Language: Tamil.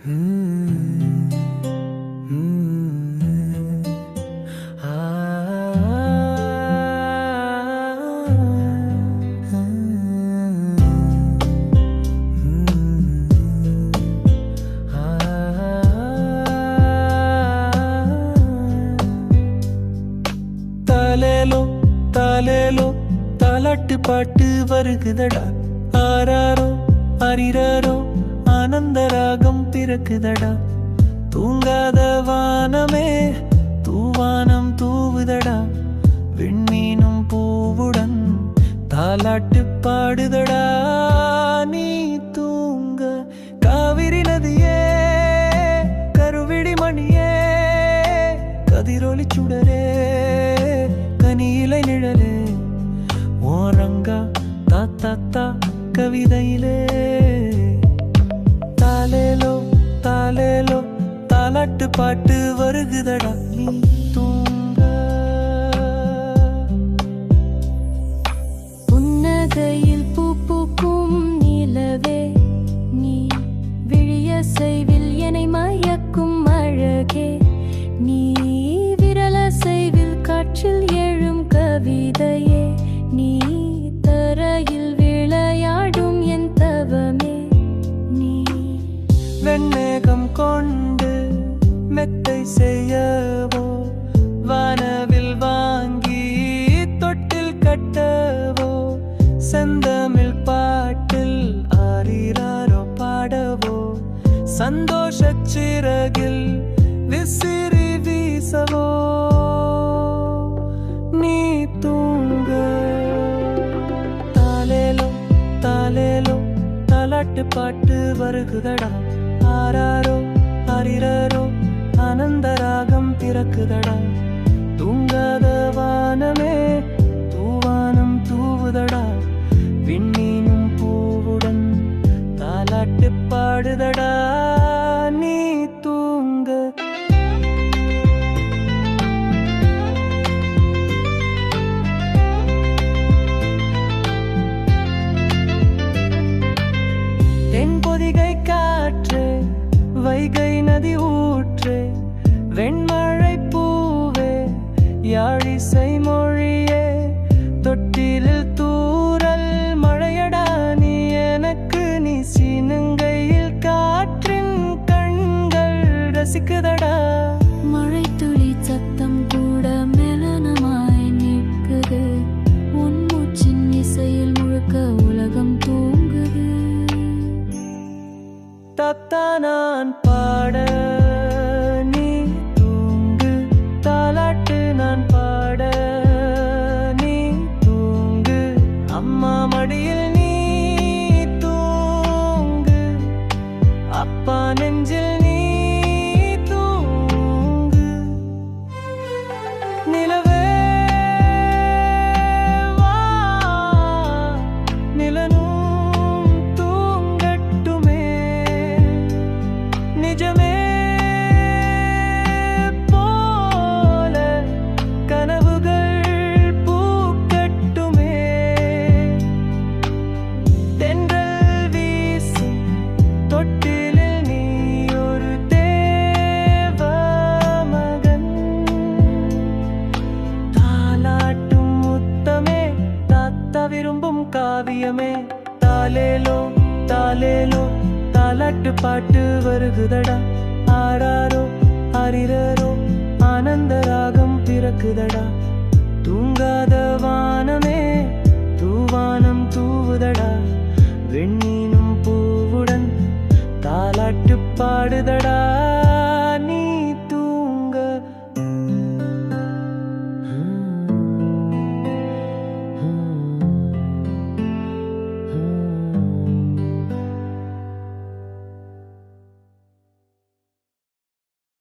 தாலேலோ தாலேலோ தாலாட்டு பாட்டு வருகுதடா. ஆராரோ அரிராரோ ஆனந்த ராகம் பிறக்குதடா. தூங்காத வானமே தூவானம் தூவுதடா. விண்மீனும் பூவுடன் தாலாட்டு பாடுதடா. நீ தூங்க காவிரி நதியே கருவிடி மணியே கதிரொலி சுடரே கனியிலை நிழலே ஓரங்கா தாத்தா கவிதையிலே. தாலேலோ தாலேலோ தாலாட்டு பாட்டு வருகுதடா. நீ தூங்க புன்னகையில் பூ பூக்கும் நிலவே நீ விழிய செய்வில் என்னை மயக்கும் அழகே நீ விரல செய்வில் காற்றில் எழும் கவிதையே நீ தரையில் விளையாடும் என் தவமே நீ வெண்ணேகம் கொண்டு மெத்தை செய்யவோ வானவில் வாங்கி தொட்டில் கட்டவோ செந்தமிழ் பாட்டில் ஆரிராரோ பாடவோ சந்தோஷச் சிறகில் விசிறி வீசவோ. நீ தூங்க தாலேலோ தாலேலோ தாலாட்டு பாட்டு வருகுதடா. ஆராரோ அரிராரோ ஆனந்த ராகம் பிறக்குதடா. தூங்காத வானமே தூவானம் தூவுதடா. விண்மீனும் பூவுடன் தாலாட்டு பாடுதடா. நீ தூங்க தென்பொதிகை காற்றே வைகை நதி ஊற்றே வெண்மழை பூவே யாழிசை மொழியே தொட்டிலில் தூறல் மழையடா. நீ எனக்கு நீ சீனுங்கையில் காற்றின் கண்கள் ரசிக்குதடா. மழை துளி சத்தம் கூட மெலனமாய் நிற்குது. உன் மூச்சின் இசையில் முழுக்க உலகம் தூங்குது. தத்தா நான் பாட நீ தூங்கு. தாலாட்டு நான் பாட நீ தூங்கு. அம்மா மடியில் நீ தூங்கு. அப்பா நெஞ்சில் நீ தூங்கு. நிலவே வா நிலனும் தூங்கட்டுமே நிஜமே போல கனவுகள் பூக்கட்டுமே. தென்றல் வீசி தொட்டிலில் நீ ஒரு தேவ மகன். தாலாட்டும் முத்தமே தாத்தா விரும்பும் காவியமே. தாலேலோ தாலேலோ தாலாட்டு பாட்டு வருகுதடா. ஆராரோ அரிராரோ ஆனந்த ராகம் பிறக்குதடா. தூங்காத வானமே தூவானம் தூவுதடா. வெண்ணீனும் பூவுடன் தாலாட்டு பாடுதடா.